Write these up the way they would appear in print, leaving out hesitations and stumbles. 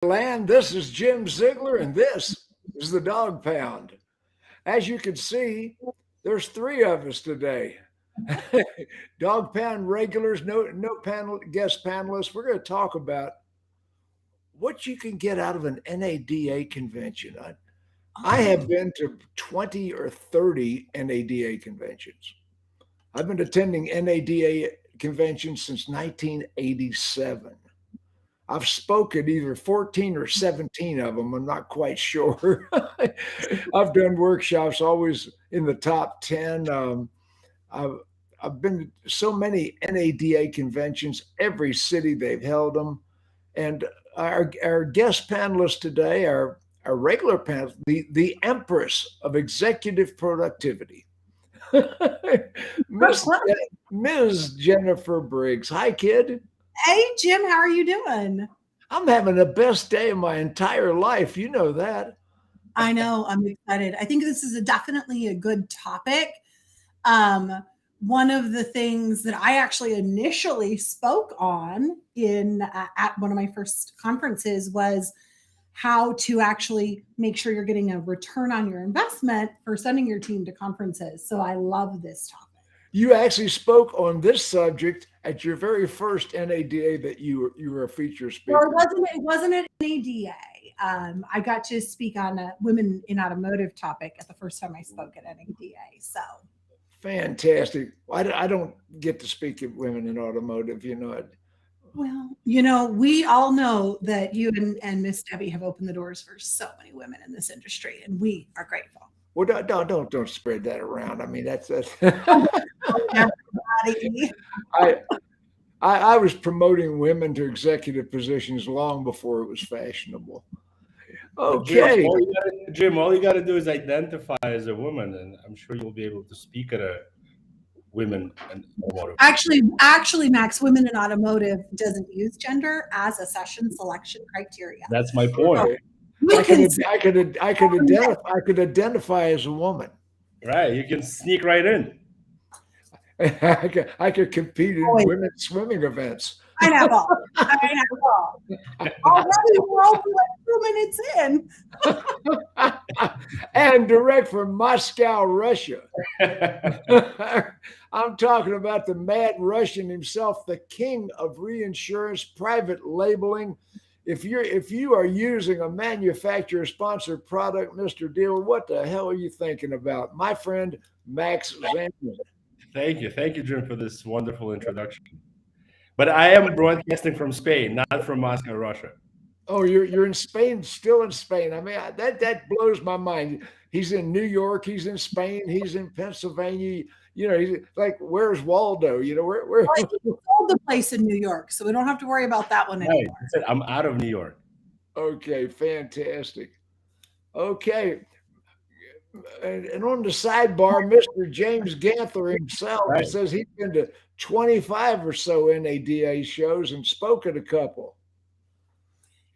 Land. This is Jim Ziegler, and this is the Dawg Pound. As you can see, there's three of us today. Dawg Pound regulars, no guest panelists. We're going to talk about what you can get out of an NADA convention. I have been to 20 or 30 NADA conventions. I've been attending NADA conventions since 1987. I've spoken either 14 or 17 of them. I'm not quite sure. I've done workshops always in the top 10. I've, I've been to so many NADA conventions, every city they've held them. And our guest panelists today are our regular panel, the Empress of Executive Productivity, Miss, Ms. Jennifer Briggs. Hi, kid. Hey, Jim, how are you doing? I'm having the best day of my entire life. You know that. I know. I'm excited. I think this is definitely a good topic. One of the things that I actually initially spoke on at one of my first conferences was how to actually make sure you're getting a return on your investment for sending your team to conferences. So I love this topic. You actually spoke on this subject at your very first NADA that you were a feature speaker. Well, it wasn't an NADA. I got to speak on a women in automotive topic at the first time I spoke at NADA. So fantastic. I don't get to speak at women in automotive, you know. Well, we all know that you and Miss Debbie have opened the doors for so many women in this industry, and we are grateful. Well, don't spread that around. I mean, that's I was promoting women to executive positions long before it was fashionable. Okay, Jim, all you got to do is identify as a woman, and I'm sure you'll be able to speak at a women in automotive. Actually, Max, women in automotive doesn't use gender as a session selection criteria. That's my point. I could identify as a woman. Right, you can sneak right in. I could compete in women's swimming events. I have all. Already we're over 2 minutes in. And direct from Moscow, Russia. I'm talking about the mad Russian himself, the King of Reinsurance, private labeling. If you are using a manufacturer-sponsored product, Mr. Dealer, what the hell are you thinking about? My friend, Max Zanan. Thank you, Jim, for this wonderful introduction. But I am broadcasting from Spain, not from Moscow, Russia. Oh, you're in Spain, still in Spain. I mean, that blows my mind. He's in New York, he's in Spain, he's in Pennsylvania. He's like, where's Waldo? Where? Well, he sold the place in New York, so we don't have to worry about that one anymore. Right. I'm out of New York. Okay, fantastic. Okay. And on the sidebar, Mr. James Ganther himself says he's been to 25 or so NADA shows and spoke at a couple.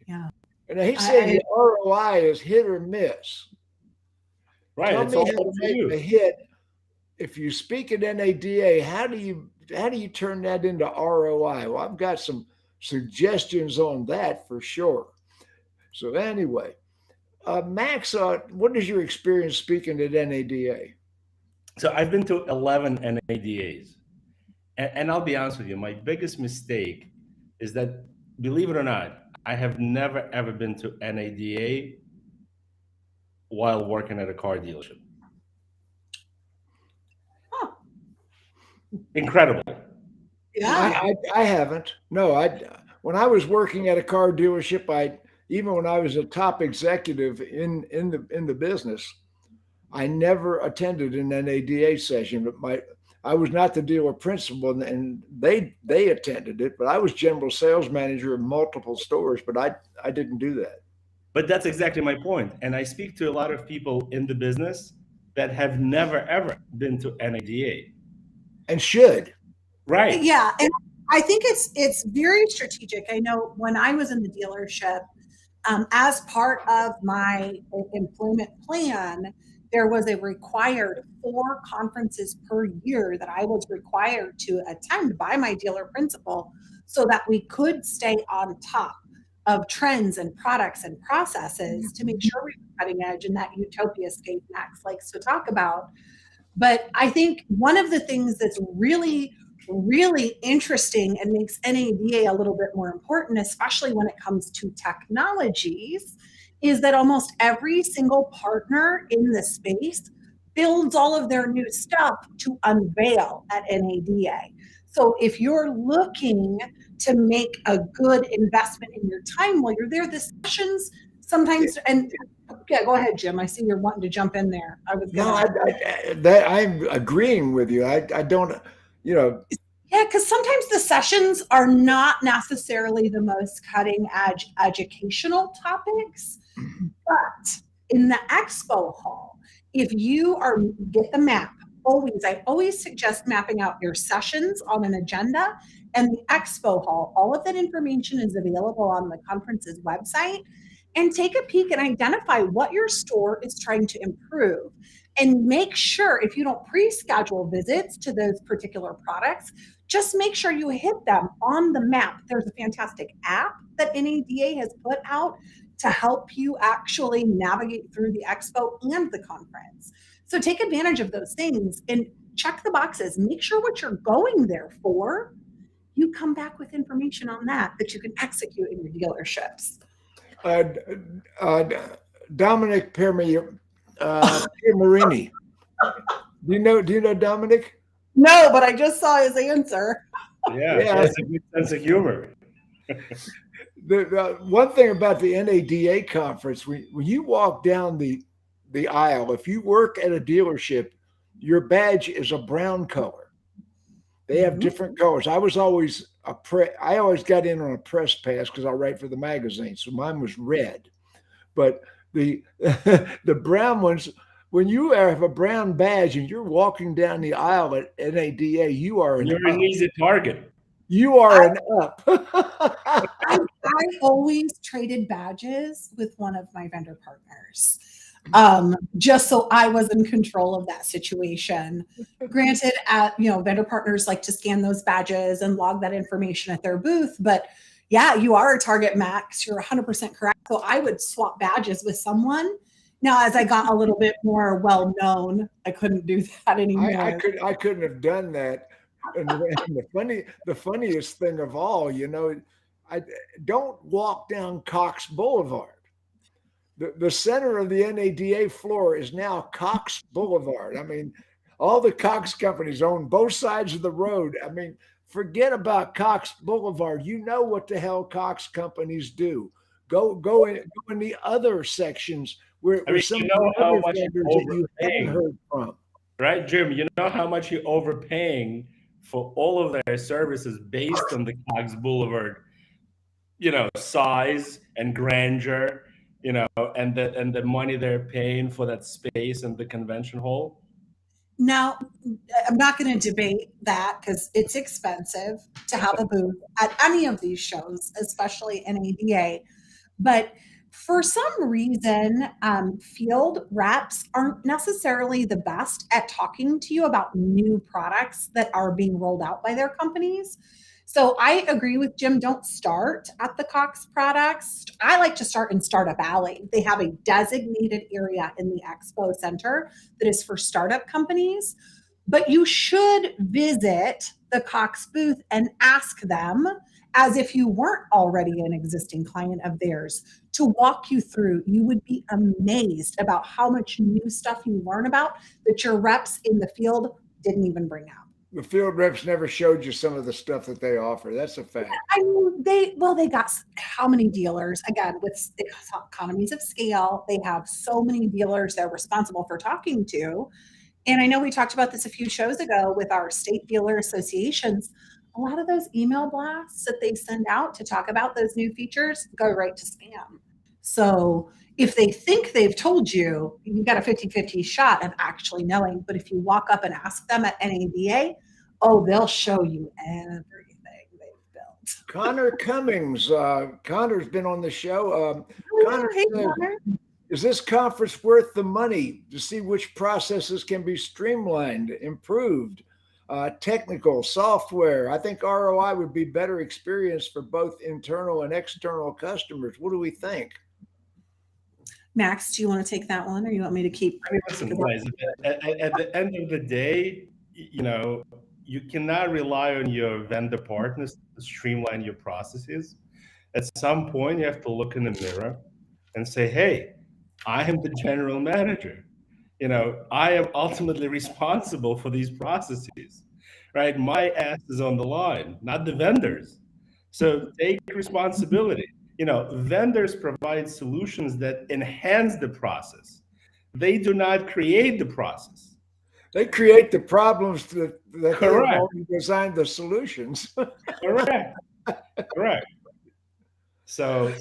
Yeah. And he said the ROI is hit or miss. Right. Tell me how to make a hit. If you speak at NADA, how do you turn that into ROI? Well, I've got some suggestions on that for sure. So anyway. Max, what is your experience speaking at NADA? So I've been to 11 NADAs. And I'll be honest with you, my biggest mistake is that, believe it or not, I have never, ever been to NADA while working at a car dealership. Huh. Incredible. Yeah, I haven't. No, when I was working at a car dealership, even when I was a top executive in the business, I never attended an NADA session. But I was not the dealer principal, and they attended it. But I was general sales manager in multiple stores, but I didn't do that. But that's exactly my point. And I speak to a lot of people in the business that have never ever been to NADA, and should. Right. Yeah, and I think it's very strategic. I know when I was in the dealership. As part of my employment plan, there was a required 4 conferences per year that I was required to attend by my dealer principal so that we could stay on top of trends and products and processes to make sure we're cutting edge and that utopia scape Max likes to talk about. But I think one of the things that's really, really interesting and makes NADA a little bit more important, especially when it comes to technologies, is that almost every single partner in the space builds all of their new stuff to unveil at NADA. So if you're looking to make a good investment in your time while you're there, the sessions sometimes, and yeah, go ahead, Jim. I see you're wanting to jump in there. I was gonna. No, I'm agreeing with you. I don't, Yeah, because sometimes the sessions are not necessarily the most cutting edge educational topics, but in the expo hall, if you are get the map, I always suggest mapping out your sessions on an agenda and the expo hall. All of that information is available on the conference's website. And take a peek and identify what your store is trying to improve. And make sure if you don't pre-schedule visits to those particular products, just make sure you hit them on the map. There's a fantastic app that NADA has put out to help you actually navigate through the expo and the conference. So take advantage of those things and check the boxes. Make sure what you're going there for, you come back with information on that you can execute in your dealerships. Dominic Piermarini. Do you know Dominic? No, but I just saw his answer. Yeah, he has a good sense of humor. The one thing about the NADA conference, when you walk down the aisle, if you work at a dealership, your badge is a brown color. They have different colors. I always got in on a press pass because I write for the magazine, so mine was red. But the the brown ones, when you have a brown badge and you're walking down the aisle at NADA, you're an easy target. You are an up. I always traded badges with one of my vendor partners. Just so I was in control of that situation. Granted, vendor partners like to scan those badges and log that information at their booth, but yeah, you are a target, Max. You're 100% correct. So I would swap badges with someone. Now, as I got a little bit more well-known, I couldn't do that anymore. I couldn't have done that. And the funniest thing of all, I don't walk down Cox Boulevard. The center of the NADA floor is now Cox Boulevard. I mean, all the Cox companies own both sides of the road. I mean, forget about Cox Boulevard. You know what the hell Cox companies do. Go in the other sections where some of the other vendors that you haven't heard from. Right, Jim? You know how much you're overpaying for all of their services based on the Cox Boulevard, size and grandeur. And the money they're paying for that space in the convention hall? Now, I'm not going to debate that because it's expensive to have a booth at any of these shows, especially NADA. But for some reason, field reps aren't necessarily the best at talking to you about new products that are being rolled out by their companies. So I agree with Jim. Don't start at the Cox products. I like to start in Startup Alley. They have a designated area in the expo center that is for startup companies. But you should visit the Cox booth and ask them, as if you weren't already an existing client of theirs, to walk you through. You would be amazed about how much new stuff you learn about that your reps in the field didn't even bring out. The field reps never showed you some of the stuff that they offer. That's a fact. I mean, they got how many dealers? Again, with economies of scale, they have so many dealers they're responsible for talking to. And I know we talked about this a few shows ago with our state dealer associations. A lot of those email blasts that they send out to talk about those new features go right to spam. So if they think they've told you, you got a 50-50 shot of actually knowing. But if you walk up and ask them at NADA, they'll show you everything they've built. Connor Cummings. Connor's been on the show. Connor, Connor. Is this conference worth the money to see which processes can be streamlined, improved? technical software. I think ROI would be better experience for both internal and external customers. What do we think? Max, do you want to take that one, or you want me to keep? I mean, listen, guys, at the end of the day, you cannot rely on your vendor partners to streamline your processes. At some point, you have to look in the mirror and say, hey, I am the general manager. I am ultimately responsible for these processes, right? My ass is on the line, not the vendors. So take responsibility. Vendors provide solutions that enhance the process. They do not create the process. They create the problems that they have Correct. already designed the solutions. Correct. Correct. So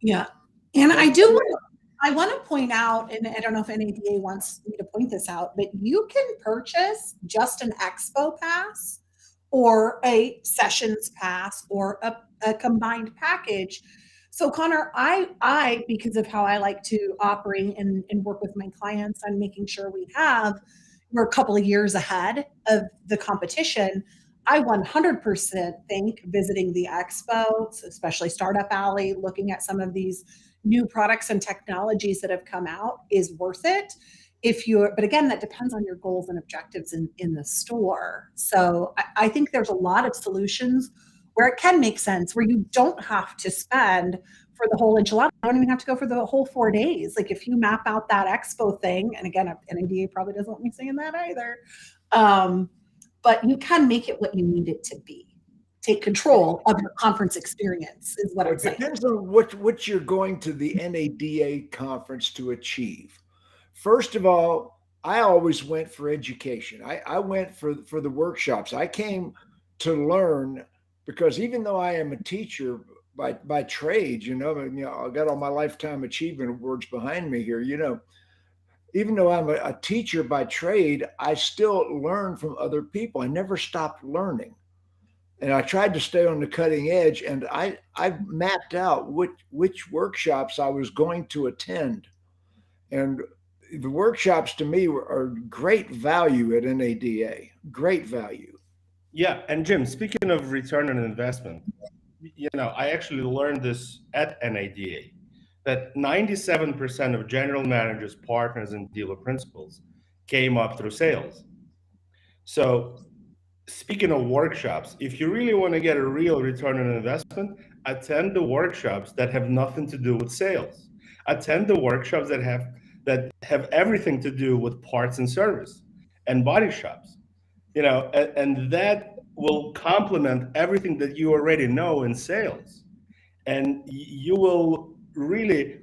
Yeah. And I want to point out, and I don't know if NADA wants me to point this out, but you can purchase just an expo pass or a sessions pass or a combined package. So Connor, I because of how I like to operate and work with my clients on making sure we're a couple of years ahead of the competition. I 100% think visiting the expo, especially Startup Alley, looking at some of these new products and technologies that have come out is worth it. But again, that depends on your goals and objectives in the store. So I think there's a lot of solutions where it can make sense, where you don't have to spend for the whole enchilada. You don't even have to go for the whole 4 days. Like if you map out that expo thing, and again, NADA probably doesn't want me saying that either, but you can make it what you need it to be. Take control of your conference experience is what I'm saying. It depends on what you're going to the NADA conference to achieve. First of all, I always went for education. I went for the workshops. I came to learn because even though I am a teacher by trade, I got all my lifetime achievement awards behind me here, even though I'm a teacher by trade, I still learn from other people. I never stopped learning. And I tried to stay on the cutting edge, and I mapped out which workshops I was going to attend. And the workshops to me are great value at NADA, great value. Yeah, and Jim, speaking of return on investment, I actually learned this at NADA, that 97% of general managers, partners, and dealer principals came up through sales. So speaking of workshops, if you really want to get a real return on investment, attend the workshops that have nothing to do with sales. Attend the workshops that have everything to do with parts and service and body shops. And that will complement everything that you already know in sales. And you will really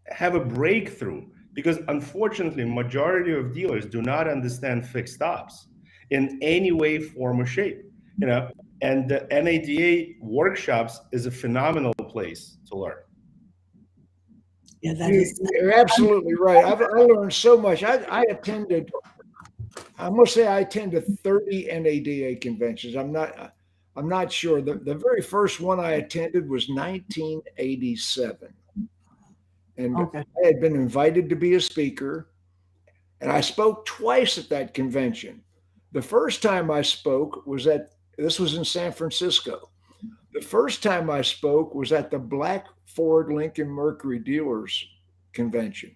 have a breakthrough, because unfortunately, majority of dealers do not understand fixed ops in any way, form, or shape. And the NADA workshops is a phenomenal place to learn. Yeah, You're absolutely right. I learned so much. I attended, I must say, I attended 30 NADA conventions. I'm not sure. The very first one I attended was 1987. And okay. I had been invited to be a speaker, and I spoke twice at that convention. The first time I spoke this was in San Francisco. The first time I spoke was at the Black Ford Lincoln Mercury Dealers Convention.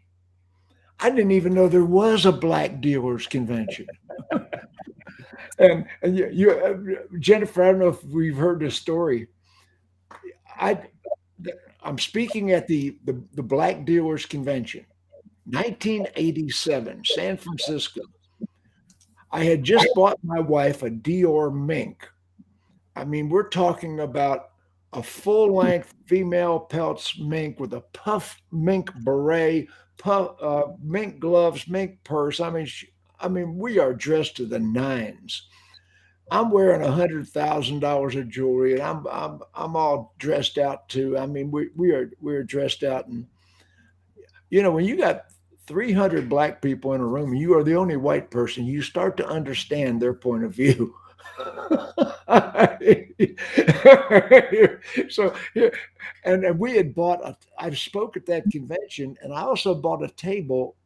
I didn't even know there was a Black Dealers Convention. and Jennifer, I don't know if we've heard this story. I'm speaking at the Black Dealers Convention, 1987, San Francisco. I had just bought my wife a Dior mink. I mean, we're talking about a full-length female pelts mink with a puff mink beret, mink gloves, mink purse. I mean, we are dressed to the nines. I'm wearing $100,000 of jewelry, and I'm all dressed out too. I mean, we're dressed out, and when you got 300 Black people in a room, and you are the only white person, you start to understand their point of view. So, and we had I spoke at that convention, and I also bought a table.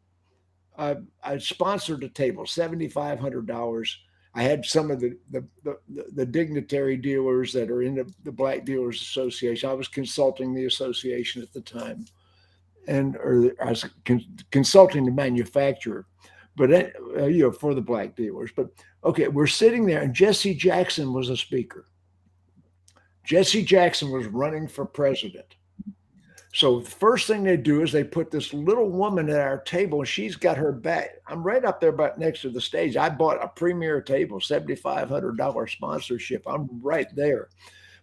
I sponsored a table, $7,500 I had some of the dignitary dealers that are in the Black Dealers Association. I was consulting the association at the time, or I was consulting the manufacturer, but for the black dealers. But okay, we're sitting there, and Jesse Jackson was a speaker. Jesse Jackson was running for president. So the first thing they do is they put this little woman at our table, and she's got her back. I'm right up there, about next to the stage. I bought a premier table, $7,500 sponsorship. I'm right there.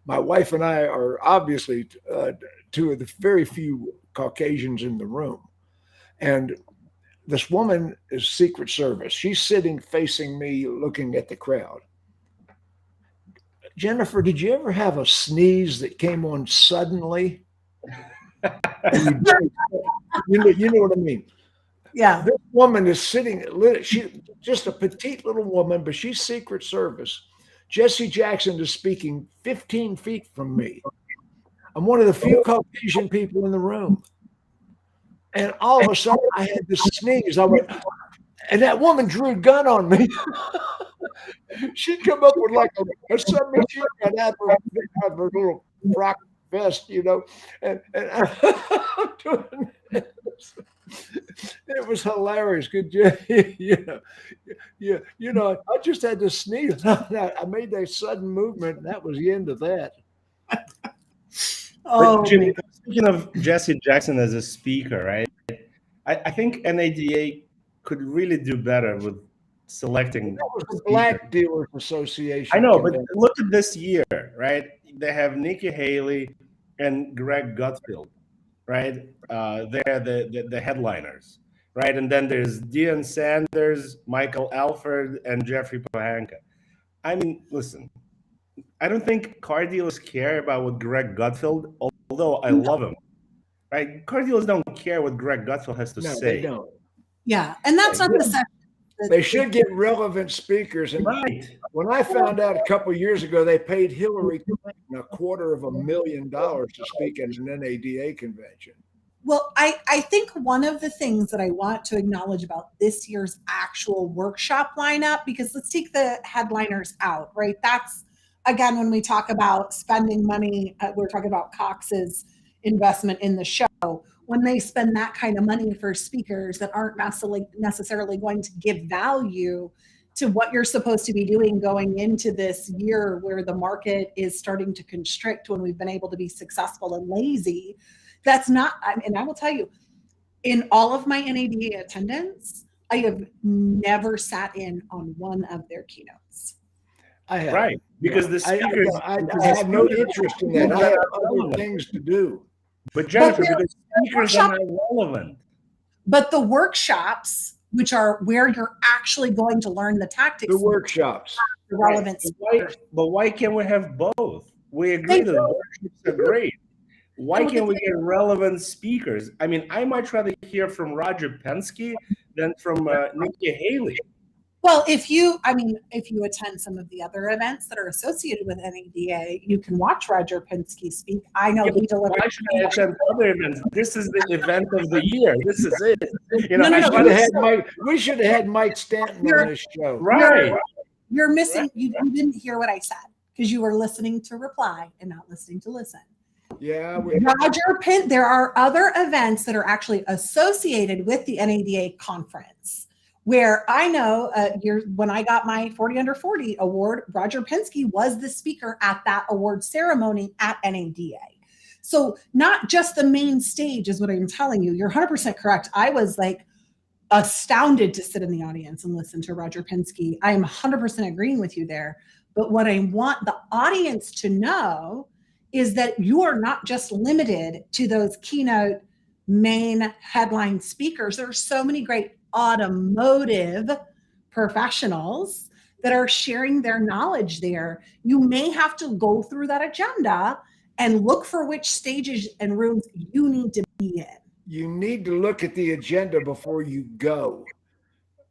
My wife and I are obviously two of the very few Caucasians in the room. And this woman is Secret Service. She's sitting facing me, looking at the crowd. Jennifer, did you ever have a sneeze that came on suddenly? You know what I mean? Yeah. This woman is sitting, she's just a petite little woman, but she's Secret Service. Jesse Jackson is speaking 15 feet from me. I'm one of the few Caucasian people in the room. And all of a sudden, I had this sneeze. I went, and that woman drew a gun on me. She'd come up with like a submachine gun out of her little frock vest, and I'm doing this. It was hilarious. Good job. I just had to sneeze. I made that sudden movement, and that was the end of that. Oh, Jimmy, speaking of Jesse Jackson as a speaker, right? I think NADA could really do better with selecting. That was the Black Dealers Association. I know, but look at this year, right? They have Nikki Haley and Greg Gutfeld, right? They're the headliners, right? And then there's Deion Sanders, Michael Alford, and Jeffrey Pahanka. I mean, listen, I don't think car dealers care about what Greg Gutfeld, although I love him, right? Car dealers don't care what Greg Gutfeld has to say. They don't. Yeah, and that's not the second. They should get relevant speakers. And when I found out a couple of years ago, they paid Hillary Clinton $250,000 to speak at an NADA convention. Well, I think one of the things that I want to acknowledge about this year's actual workshop lineup, because let's take the headliners out, right? That's, again, when we talk about spending money, we're talking about Cox's investment in the show. When they spend that kind of money for speakers that aren't necessarily going to give value to what you're supposed to be doing going into this year where the market is starting to constrict when we've been able to be successful and lazy, that's not, and I will tell you, in all of my NADA attendance, I have never sat in on one of their keynotes. I have. Right, because the speakers... I have no interest in that. I have other things to do. But Jennifer, because speakers are not relevant. But the workshops, which are where you're actually going to learn the tactics. The workshops. The relevant speakers. But why can't we have both? We agree that the workshops are great. Why can't we get relevant speakers? I mean, I might rather hear from Roger Penske than from Nikki Haley. Well, if you attend some of the other events that are associated with NADA, you can watch Roger Penske speak. I know he delivered. Why should I attend other events? This is the event of the year. This is it. We should have had Mike Stanton on this show. Right. You're missing. Right. You didn't hear what I said because you were listening to reply and not listening to listen. Yeah. There are other events that are actually associated with the NADA conference. Where I know when I got my 40 Under 40 award, Roger Penske was the speaker at that award ceremony at NADA. So not just the main stage is what I'm telling you. You're 100% correct. I was like astounded to sit in the audience and listen to Roger Penske. I am 100% agreeing with you there. But what I want the audience to know is that you are not just limited to those keynote main headline speakers. There are so many great automotive professionals that are sharing their knowledge there. You may have to go through that agenda and look for which stages and rooms you need to be in. You need to look at the agenda before you go.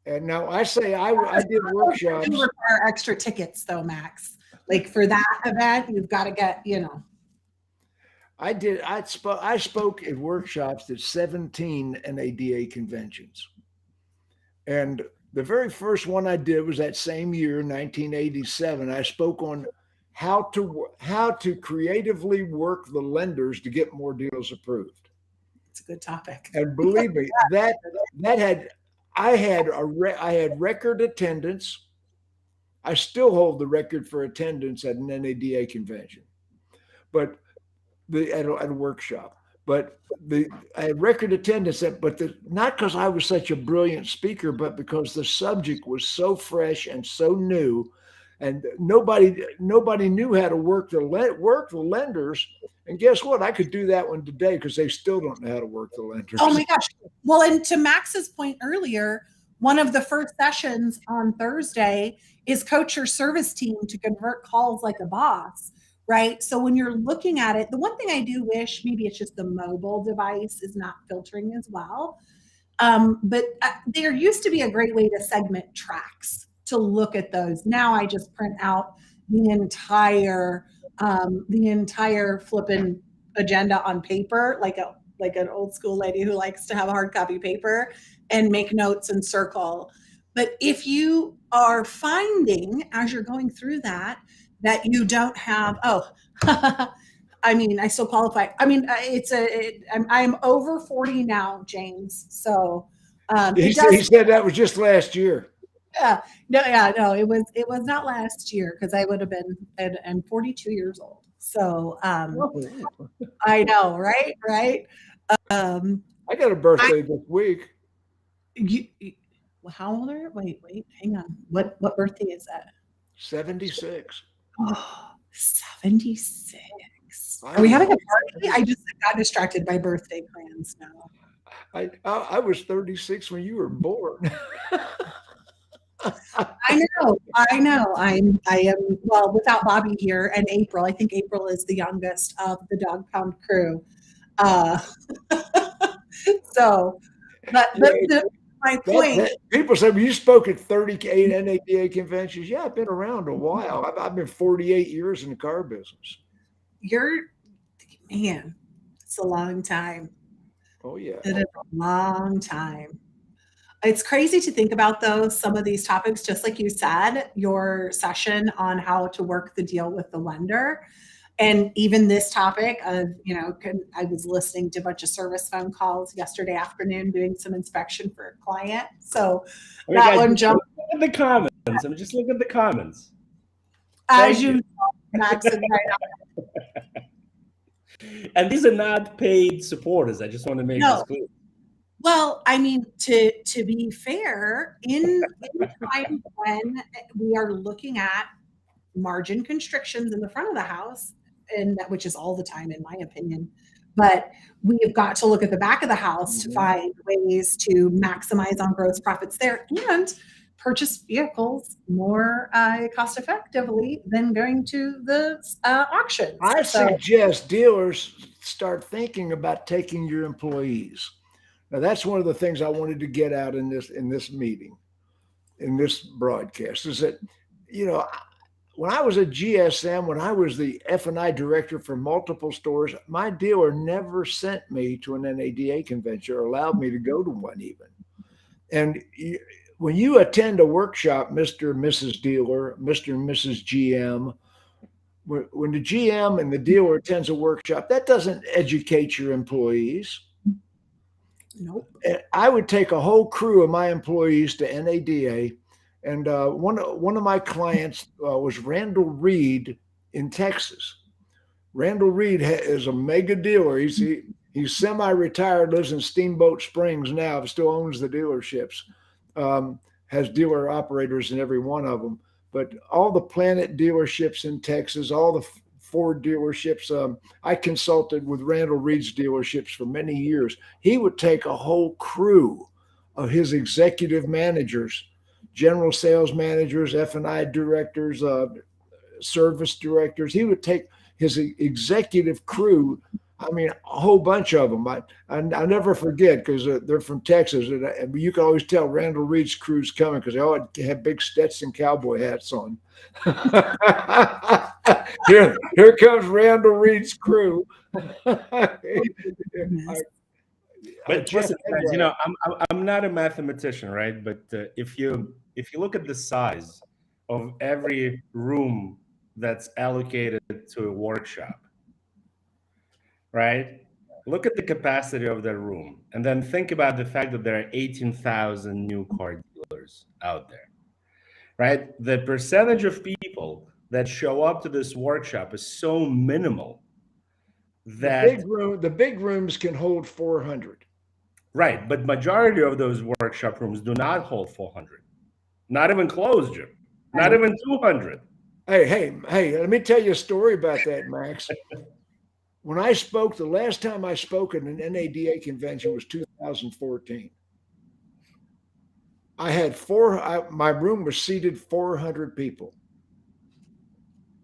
And now I say I did workshops. You require extra tickets though, Max. Like for that event, you've got to get, I spoke at workshops at 17 NADA conventions. And the very first one I did was that same year, 1987. I spoke on how to creatively work the lenders to get more deals approved. It's a good topic. And believe me, that had I had record attendance. I still hold the record for attendance at an NADA convention, but at a workshop. But I had record attendance, not because I was such a brilliant speaker, but because the subject was so fresh and so new, and nobody knew how to work the lenders. And guess what? I could do that one today because they still don't know how to work the lenders. Oh my gosh! Well, and to Max's point earlier, one of the first sessions on Thursday is coach your service team to convert calls like a boss. Right. So when you're looking at it, the one thing I do wish, maybe it's just the mobile device is not filtering as well. But there used to be a great way to segment tracks to look at those. Now I just print out the entire flipping agenda on paper, like an old school lady who likes to have a hard copy paper and make notes and circle. But if you are finding as you're going through that you don't have, I mean, I still qualify. I mean, I'm over 40 now, James. So he said that was just last year. Yeah, no, it was not last year because I would have been. I'm 42 years old. So I know, right? I got a birthday this week. How old are you? Wait, hang on. What birthday is that? 76. Oh, 76. Are we having a party? I just got distracted by birthday plans now. I was 36 when you were born. I know. I am, well, without Bobby here and April. I think April is the youngest of the Dawg Pound crew. So, but my point. People say, well, you spoke at 38 NADA conventions. Yeah, I've been around a while. I've been 48 years in the car business. Man, it's a long time. Oh, yeah. It is a long time. It's crazy to think about, though, some of these topics, just like you said, your session on how to work the deal with the lender. And even this topic of, I was listening to a bunch of service phone calls yesterday afternoon doing some inspection for a client. So that one jumped. Look at the comments. I'm just looking at the comments. As you know, Max is right on. And these are not paid supporters. I just want to make this clear. Well, I mean, to be fair, in time when we are looking at margin constrictions in the front of the house, and which is all the time, in my opinion, but we've got to look at the back of the house to find ways to maximize on gross profits there and purchase vehicles more cost effectively than going to the auctions. I suggest dealers start thinking about taking your employees. Now, that's one of the things I wanted to get out in this meeting, in this broadcast, is that, when I was a GSM, when I was the F&I director for multiple stores, my dealer never sent me to an NADA convention or allowed me to go to one even. And when you attend a workshop, Mr. and Mrs. Dealer, Mr. and Mrs. GM, when the GM and the dealer attends a workshop, that doesn't educate your employees. Nope. I would take a whole crew of my employees to NADA. And one of my clients was Randall Reed in Texas. Randall Reed is a mega dealer. He's semi-retired, lives in Steamboat Springs now, still owns the dealerships, has dealer operators in every one of them. But all the Planet dealerships in Texas, all the Ford dealerships, I consulted with Randall Reed's dealerships for many years. He would take a whole crew of his executive managers, general sales managers, F&I directors, service directors. He would take his executive crew, I mean, a whole bunch of them. I never forget because they're from Texas. And you can always tell Randall Reed's crew's coming because they all have big Stetson cowboy hats on. Here comes Randall Reed's crew. But Jeff, listen, guys, I'm not a mathematician, right? But if you look at the size of every room that's allocated to a workshop, right? Look at the capacity of that room, and then think about the fact that there are 18,000 new car dealers out there, right? The percentage of people that show up to this workshop is so minimal that the big rooms can hold 400. right, but majority of those workshop rooms do not hold 400, not even close, Jim, not even 200. Hey, let me tell you a story about that, Max. When I spoke, the last time I spoke at an NADA convention was 2014. I had my room was seated 400 people.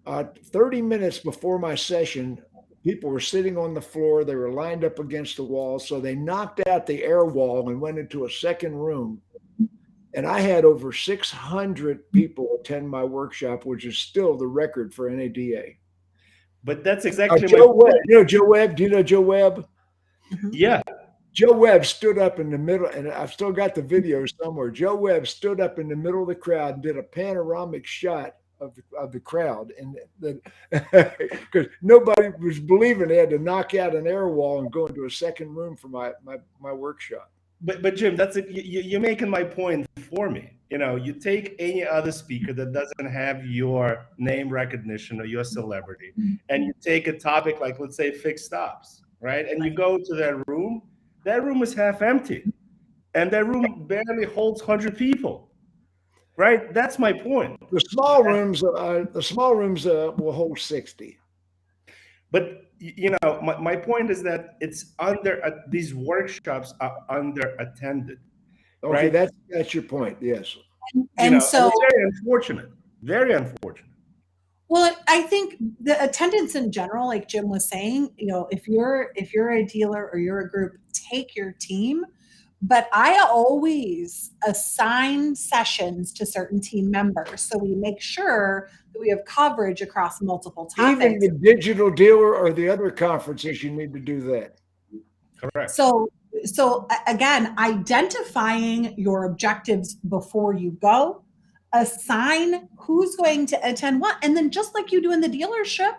30 minutes before my session, people were sitting on the floor. They were lined up against the wall. So they knocked out the air wall and went into a second room. And I had over 600 people attend my workshop, which is still the record for NADA. But that's exactly Joe Webb. You know Joe Webb? Do you know Joe Webb? Yeah. Joe Webb stood up in the middle, and I've still got the video somewhere. Joe Webb stood up in the middle of the crowd and did a panoramic shot of the crowd, and because nobody was believing they had to knock out an air wall and go into a second room for my workshop. But Jim, you're making my point for me. You take any other speaker that doesn't have your name recognition or your celebrity, and you take a topic like, let's say, fixed stops, right? And you go to that room is half empty, and that room barely holds 100 people, right? That's my point. The small rooms will hold 60. But my point is that it's these workshops are under attended. Okay, right? That's your point. Yes. And so it's very unfortunate. Very unfortunate. Well, I think the attendance in general, like Jim was saying, if you're a dealer or you're a group, take your team. But I always assign sessions to certain team members, so we make sure that we have coverage across multiple topics. Even the digital dealer or the other conferences, you need to do that. Correct. So again, identifying your objectives before you go, assign who's going to attend what, and then just like you do in the dealership,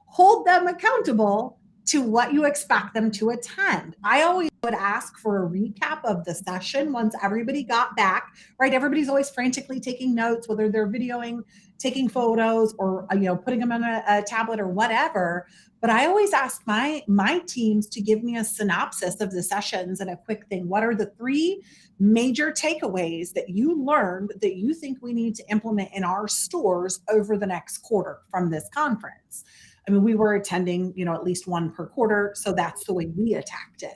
hold them accountable to what you expect them to attend. I always would ask for a recap of the session once everybody got back, right? Everybody's always frantically taking notes, whether they're videoing, taking photos, or putting them on a tablet or whatever. But I always ask my teams to give me a synopsis of the sessions and a quick thing. What are the 3 major takeaways that you learned that you think we need to implement in our stores over the next quarter from this conference? I mean, we were attending, at least one per quarter. So that's the way we attacked it.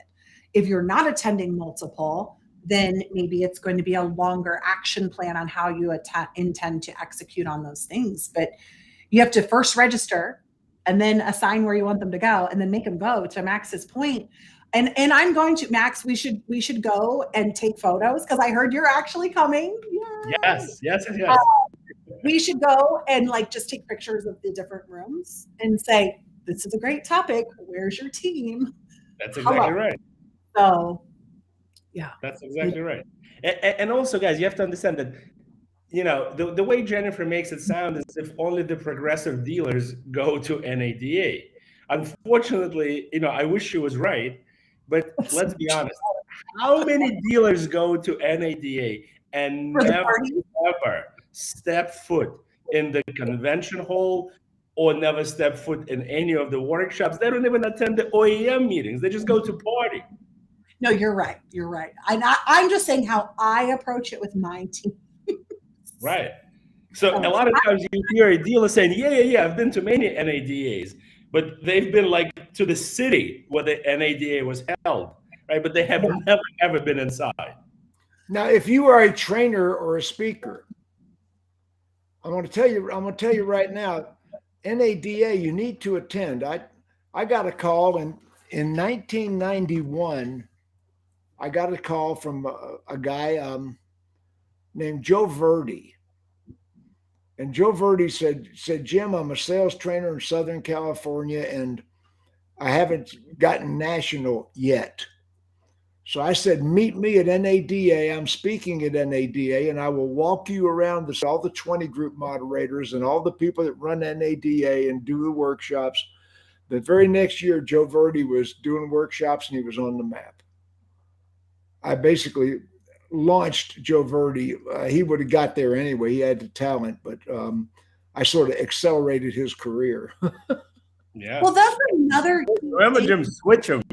If you're not attending multiple, then maybe it's going to be a longer action plan on how you intend to execute on those things. But you have to first register and then assign where you want them to go and then make them go, to Max's point. And I'm going to, Max, we should go and take photos because I heard you're actually coming. Yay. Yes. We should go and just take pictures of the different rooms and say, this is a great topic. Where's your team? That's exactly right. So, yeah. That's exactly right. And also, guys, you have to understand that, the way Jennifer makes it sound is if only the progressive dealers go to NADA. Unfortunately, I wish she was right, but let's be honest. How many dealers go to NADA and never step foot in the convention hall or never step foot in any of the workshops? They don't even attend the OEM meetings. They just go to party. No, you're right. You're right. I'm just saying how I approach it with my team. Right. So a lot of times you hear a dealer saying, yeah, I've been to many NADAs, but they've been to the city where the NADA was held, right? But they have never, ever been inside. Now, if you are a trainer or a speaker, I'm going to tell you right now, NADA, you need to attend. I got a call in 1991. I got a call from a guy named Joe Verdi. And Joe Verdi said, Jim, I'm a sales trainer in Southern California, and I haven't gotten national yet. So I said, meet me at NADA. I'm speaking at NADA, and I will walk you around all the 20 group moderators and all the people that run NADA and do the workshops. The very next year, Joe Verdi was doing workshops and he was on the map. I basically launched Joe Verdi. He would have got there anyway. He had the talent, but I sort of accelerated his career. Yeah. Well, that's another. Remember, Jim, switch them.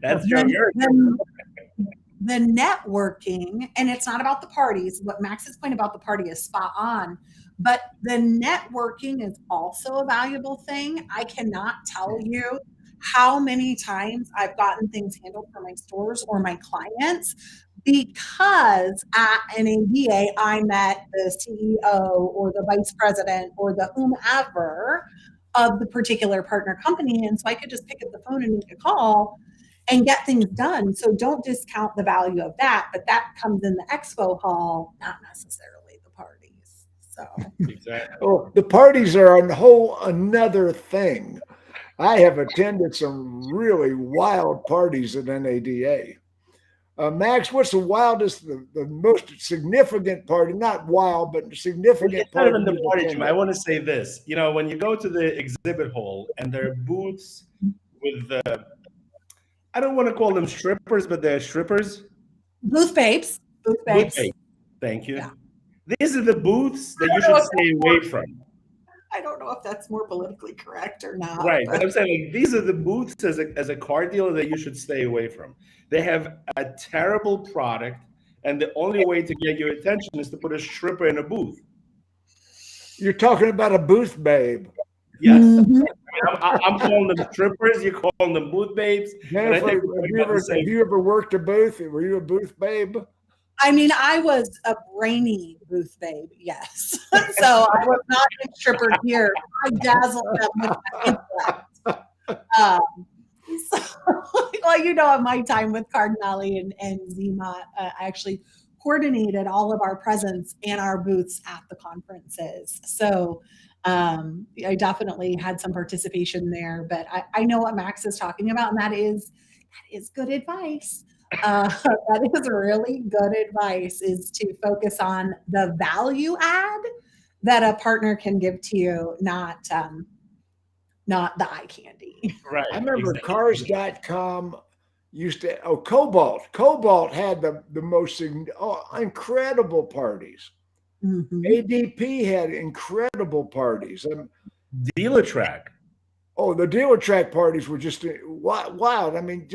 That's your the networking, and it's not about the parties. What Max's point about the party is spot on, but the networking is also a valuable thing. I cannot tell you how many times I've gotten things handled for my stores or my clients because at NADA I met the CEO or the vice president or the whomever of the particular partner company, and so I could just pick up the phone and make a call and get things done. So don't discount the value of that, but that comes in the expo hall, not necessarily the parties. So exactly. Oh, the parties are a whole another thing. I have attended some really wild parties at NADA. Max, what's the wildest, the most significant party? Not wild, but significant It's not party. even the party, Jim. I want to say this. You know, when you go to the exhibit hall and there are booths with I don't want to call them strippers, but they're strippers. booth babes. Booth babes. Thank you. Yeah. These are the booths that you should stay away from. I don't know if that's more politically correct or not. Right. But I'm saying, like, these are the booths as a car dealer that you should stay away from. They have a terrible product, and the only way to get your attention is to put a stripper in a booth. You're talking about a booth babe. Yes. Mm-hmm. I'm calling them strippers. You're calling them booth babes. Jennifer, have you ever worked a booth? Were you a booth babe? I mean, I was a brainy booth babe, yes. So I was not a stripper here. I dazzled them with my intellect. Well, you know, in my time with Cardinale and Zima, I actually coordinated all of our presence and our booths at the conferences. So I definitely had some participation there, but I know what Max is talking about, and that is good advice. That is really good advice, is to focus on the value add that a partner can give to you, not the eye candy. Right. I remember Cars.com used to, Cobalt had the most incredible parties. Mm-hmm. ADP had incredible parties. Dealer Track. Oh, the Dealer Track parties were just wild. I mean,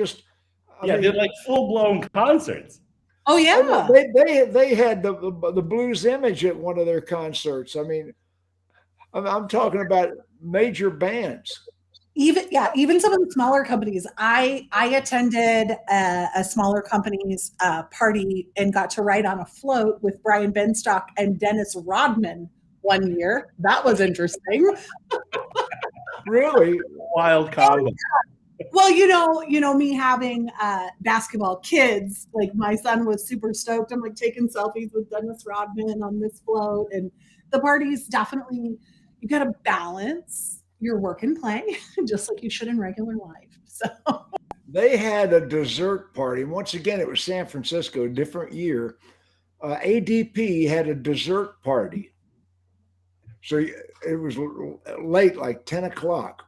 they're like full-blown concerts. Oh yeah, they had the Blues Image at one of their concerts. I mean, I'm talking about major bands. Even some of the smaller companies. I attended a smaller company's party and got to ride on a float with Brian Benstock and Dennis Rodman one year. That was interesting. Really wild combo. Well, you know, me having basketball kids, like my son was super stoked. I'm like taking selfies with Dennis Rodman on this float, and the parties definitely, you got to balance your work and play just like you should in regular life. So they had a dessert party. Once again, it was San Francisco, a different year. ADP had a dessert party. So it was late, like 10 o'clock.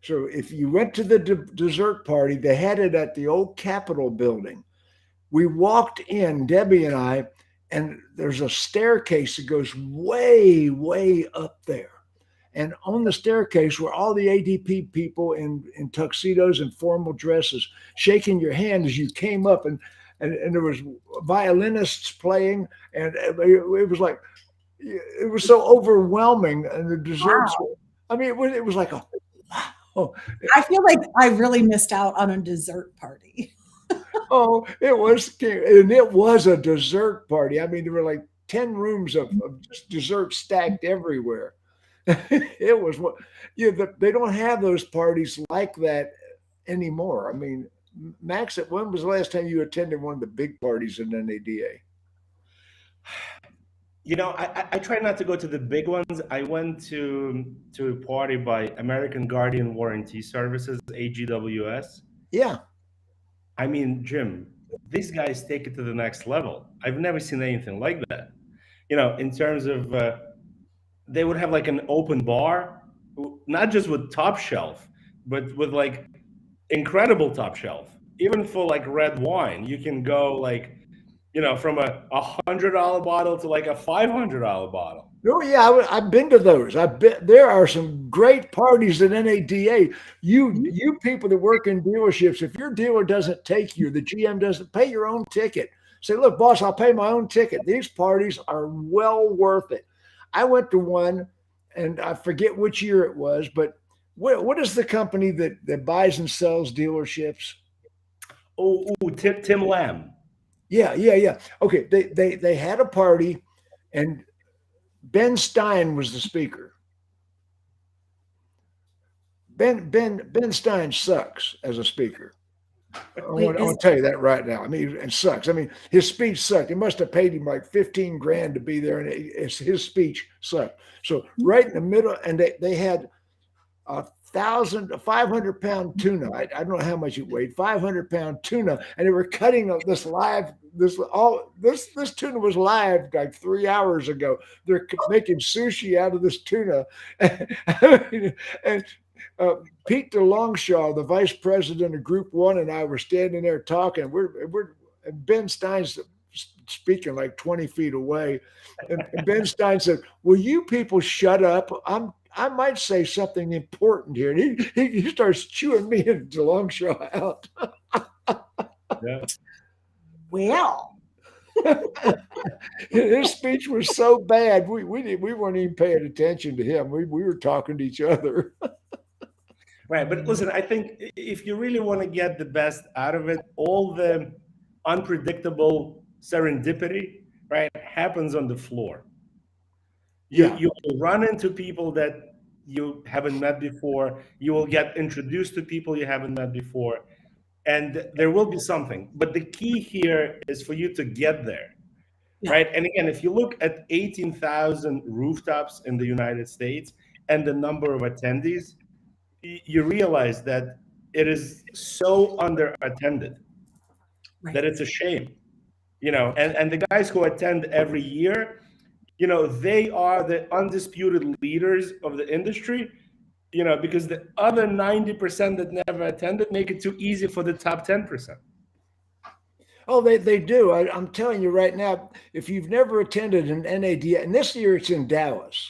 So if you went to the dessert party, they had it at the old Capitol building. We walked in, Debbie and I, and there's a staircase that goes way, way up there. And on the staircase were all the ADP people in tuxedos and formal dresses, shaking your hand as you came up. And there was violinists playing. And it was like, it was so overwhelming. And the desserts, wow. I mean, it was like a, wow. I feel like I really missed out on a dessert party. Oh, it was a dessert party. I mean, there were like 10 rooms of just dessert stacked everywhere. It was what they don't have those parties like that anymore. I mean, Max, when was the last time you attended one of the big parties in NADA? You know, I try not to go to the big ones. I went to a party by American Guardian Warranty Services, AGWS. Yeah. I mean, Jim, these guys take it to the next level. I've never seen anything like that. In terms of they would have like an open bar, not just with top shelf, but with like incredible top shelf. Even for like red wine, you can go like, from a $100 bottle to like a $500 bottle. Oh yeah, I've been to those. I've been. There are some great parties at NADA. You people that work in dealerships, if your dealer doesn't take you, the GM doesn't pay your own ticket. Say, look, boss, I'll pay my own ticket. These parties are well worth it. I went to one, and I forget which year it was, but what is the company that buys and sells dealerships? Tim Lamb. Yeah. Okay, they had a party, and Ben Stein was the speaker. Ben Stein sucks as a speaker. I want to tell you that right now. I mean, it sucks. I mean, his speech sucked. They must have paid him like 15 grand to be there, and his speech sucked. So right in the middle, and they had 500-pound tuna. I don't know how much it weighed. 500-pound tuna, and they were cutting this live. This tuna was live like 3 hours ago. They're making sushi out of this tuna, and Pete DeLongchamp, the vice president of Group One, and I were standing there talking. And Ben Stein's speaking like 20 feet away, and Ben Stein said, "Will you people shut up? I might say something important here." And he starts chewing me and DeLongchamp out. Yeah. Well, his speech was so bad, we weren't even paying attention to him. We were talking to each other. Right. But listen, I think if you really want to get the best out of it, all the unpredictable serendipity, right, happens on the floor. You will run into people that you haven't met before. You will get introduced to people you haven't met before. And there will be something. But the key here is for you to get there. Yeah. Right. And again, if you look at 18,000 rooftops in the United States and the number of attendees, you realize that it is so under-attended that it's a shame. And the guys who attend every year, they are the undisputed leaders of the industry, because the other 90% that never attended make it too easy for the top 10%. Oh, they do. I'm telling you right now, if you've never attended an NADA, and this year it's in Dallas.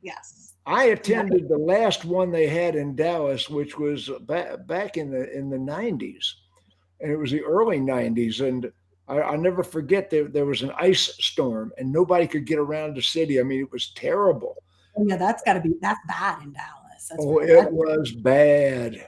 Yes. I attended the last one they had in Dallas, which was back in the 90s, and it was the early 90s. And I'll never forget there was an ice storm, and nobody could get around the city. I mean, it was terrible. Yeah, that's bad in Dallas. That's it was bad.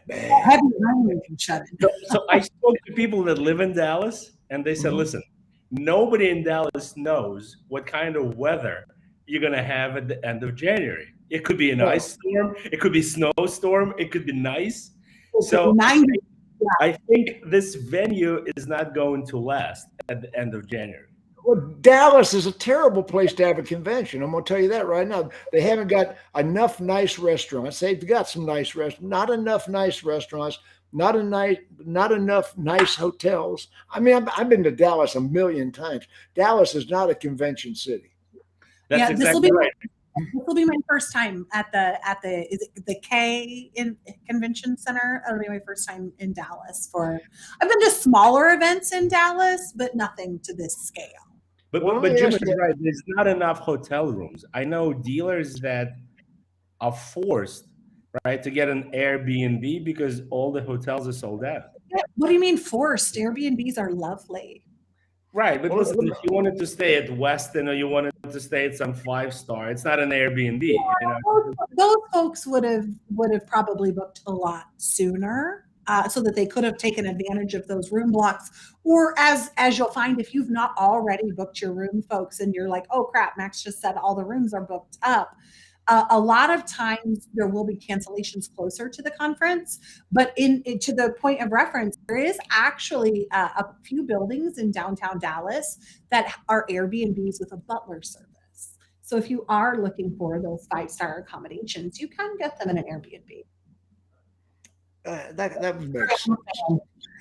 So I spoke to people that live in Dallas, and they said, listen, nobody in Dallas knows what kind of weather you're going to have at the end of January. It could be an ice storm. It could be snowstorm. It could be nice. So I think this venue is not going to last at the end of January. Well, Dallas is a terrible place to have a convention. I'm going to tell you that right now. They haven't got enough nice restaurants. They've got some nice restaurants, not enough nice restaurants, not enough nice hotels. I mean, I've been to Dallas a million times. Dallas is not a convention city. That's exactly right. This will be my first time at the K in Convention Center. It'll be my first time in Dallas. I've been to smaller events in Dallas, but nothing to this scale. But Jim is right. There's not enough hotel rooms. I know dealers that are forced, right, to get an Airbnb because all the hotels are sold out. What do you mean forced? Airbnbs are lovely. Right, but listen, if you wanted to stay at Westin or you wanted to stay at some 5-star, it's not an Airbnb. Yeah, those folks would have probably booked a lot sooner, so that they could have taken advantage of those room blocks. Or as you'll find, if you've not already booked your room, folks, and you're like, oh crap, Max just said all the rooms are booked up. A lot of times there will be cancellations closer to the conference, but to the point of reference, there is actually a few buildings in downtown Dallas that are Airbnbs with a butler service. So if you are looking for those 5-star accommodations, you can get them in an Airbnb. That would make sense.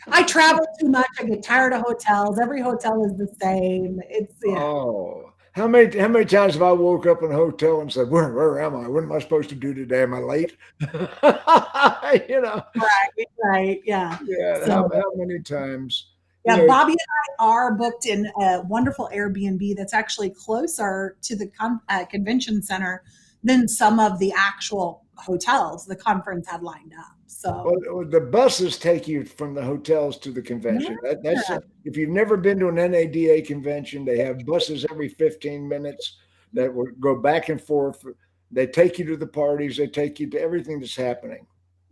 I travel too much. I get tired of hotels. Every hotel is the same. It's Oh, how many times have I woke up in a hotel and said, "Where am I? What am I supposed to do today? Am I late?" right. Yeah. Yeah. So How many times? yeah, Bobby and I are booked in a wonderful Airbnb that's actually closer to the convention center than some of the actual hotels the conference had lined up. So Well, the buses take you from the hotels to the convention. That's yeah. if you've never been to an NADA convention, they have buses every 15 minutes that will go back and forth. They take you to the parties. They take you to everything that's happening.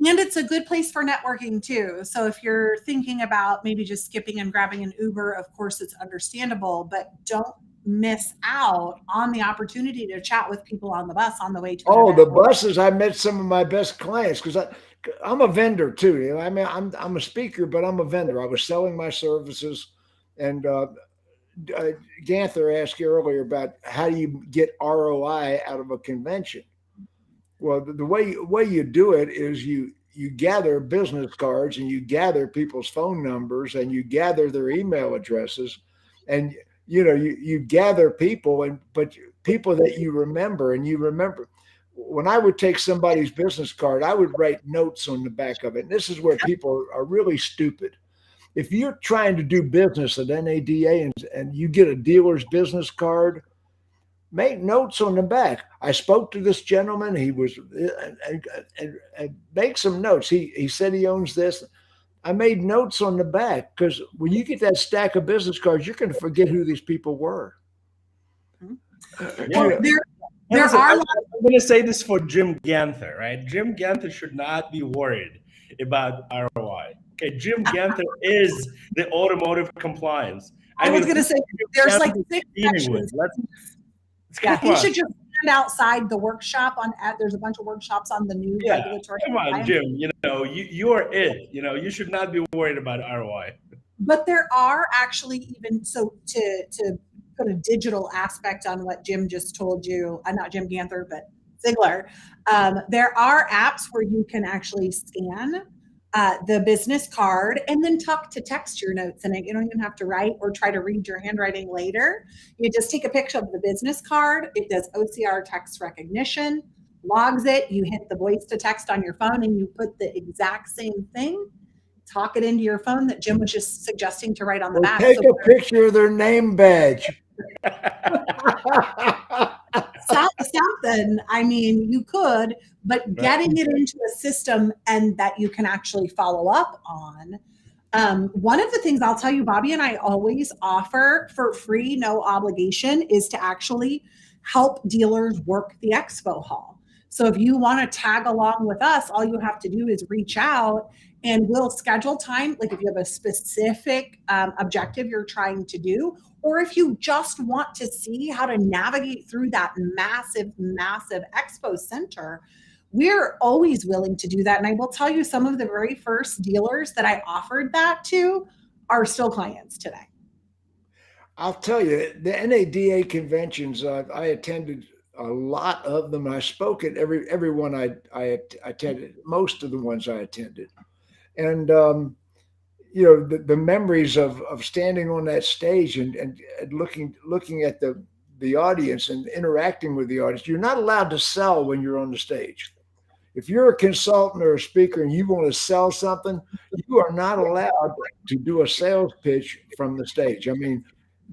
And it's a good place for networking too. So if you're thinking about maybe just skipping and grabbing an Uber, of course it's understandable, but don't miss out on the opportunity to chat with people on the bus on the way to an Oh, the event. buses! I met some of my best clients because I'm a vendor too. I mean, I'm a speaker, but I'm a vendor. I was selling my services, and Ganther asked you earlier about how do you get ROI out of a convention. Well, the way you do it is you gather business cards and you gather people's phone numbers and you gather their email addresses, and you gather people but people that you remember, and you remember when I would take somebody's business card, I would write notes on the back of it. And this is where people are really stupid. If you're trying to do business at NADA and you get a dealer's business card, make notes on the back. I spoke to this gentleman. He was and make some notes. He said he owns this. I made notes on the back because when you get that stack of business cards, you're going to forget who these people were. Well, there Listen, are I'm going to say this for Jim Ganther, right? Jim Ganther should not be worried about ROI. Okay, Jim Ganther is the automotive compliance. I was going to say there's like 6 sections. Yeah, he should just stand outside the workshop there's a bunch of workshops on the new regulatory. Come on, Jim. You're it. You should not be worried about ROI. But there are actually even so to put a digital aspect on what Jim just told you, not Jim Ganther, but Ziegler. There are apps where you can actually scan the business card and then talk to text your notes in it. You don't even have to write or try to read your handwriting later. You just take a picture of the business card. It does OCR text recognition, logs it. You hit the voice to text on your phone and you put the exact same thing, talk it into your phone that Jim was just suggesting to write on the back. Take a picture of their name badge. Something. I mean, you could, but getting it into a system and that you can actually follow up on. One of the things I'll tell you, Bobby and I always offer for free, no obligation, is to actually help dealers work the expo hall. So if you want to tag along with us, all you have to do is reach out and we'll schedule time. Like if you have a specific objective you're trying to do, or if you just want to see how to navigate through that massive, massive expo center, we're always willing to do that. And I will tell you, some of the very first dealers that I offered that to are still clients today. I'll tell you, the NADA conventions, I attended a lot of them. I spoke at every one I attended, most of the ones I attended. And, the memories of standing on that stage and looking at the audience and interacting with the audience. You're not allowed to sell when you're on the stage. If you're a consultant or a speaker and you want to sell something, you are not allowed to do a sales pitch from the stage. I mean,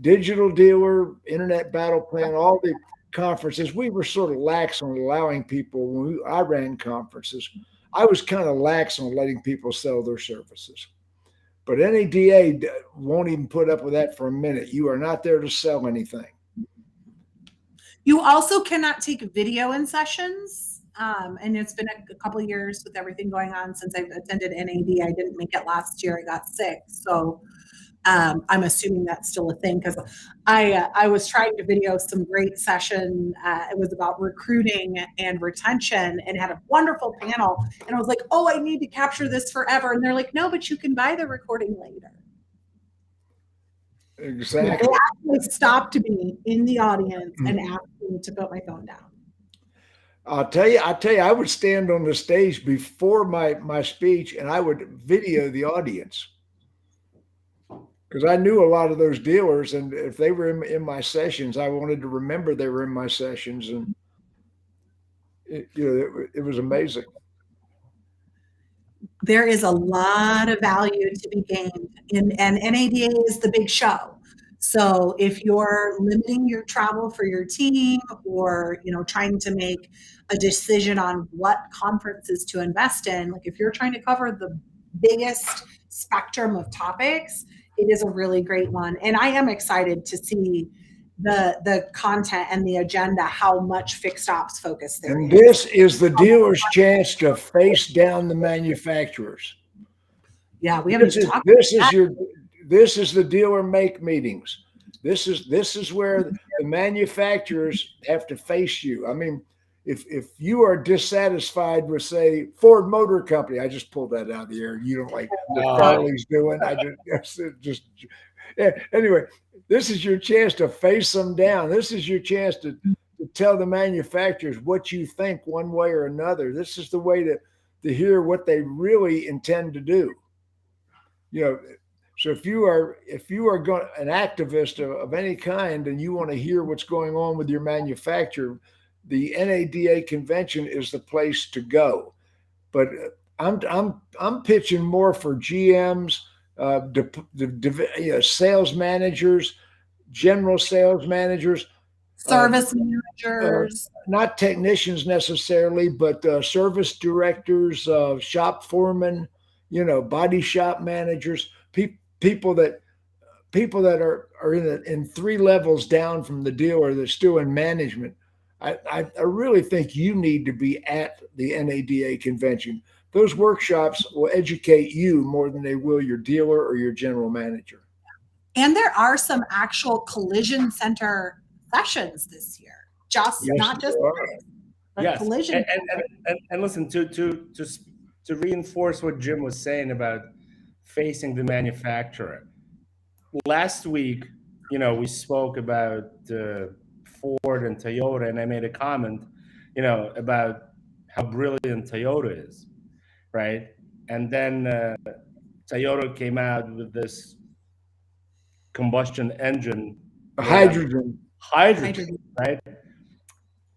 Digital Dealer, Internet Battle Plan, all the conferences, we were sort of lax on allowing people. When I ran conferences, I was kind of lax on letting people sell their services. But NADA won't even put up with that for a minute. You are not there to sell anything. You also cannot take video in sessions. And it's been a couple of years with everything going on since I've attended NAD. I didn't make it last year. I got sick. So I'm assuming that's still a thing because I was trying to video some great session. It was about recruiting and retention and had a wonderful panel. And I was like, oh, I need to capture this forever. And they're like, no, but you can buy the recording later. Exactly. They actually stopped me in the audience and asked me to put my phone down. I'll tell you, I would stand on the stage before my speech and I would video the audience. because I knew a lot of those dealers, and if they were in my sessions, I wanted to remember they were in my sessions, and it was amazing. There is a lot of value to be gained, and NADA is the big show. So if you're limiting your travel for your team, or trying to make a decision on what conferences to invest in, like if you're trying to cover the biggest spectrum of topics, it is a really great one. And I am excited to see the content and the agenda, how much fixed ops focus there And is. this is the dealer's chance to face down the manufacturers. Yeah, we haven't This is the dealer make meetings. This is where the manufacturers have to face you. I mean, if you are dissatisfied with, say, Ford Motor Company, I just pulled that out of the air. You don't like what Farley's doing. I just yeah. Anyway, this is your chance to face them down. This is your chance to tell the manufacturers what you think one way or another. This is the way to hear what they really intend to do. So if you are an activist of any kind and you want to hear what's going on with your manufacturer, the NADA convention is the place to go. But I'm pitching more for GMs, sales managers, general sales managers, service managers, not technicians necessarily, but service directors, shop foremen, body shop managers, people that are in 3 levels down from the dealer that's still in management. I really think you need to be at the NADA convention. Those workshops will educate you more than they will your dealer or your general manager. And there are some actual collision center sessions this year, not just collision. And listen, to reinforce what Jim was saying about facing the manufacturer. Last week, we spoke about Ford and Toyota, and I made a comment, about how brilliant Toyota is, right? And then Toyota came out with this combustion engine, hydrogen, right?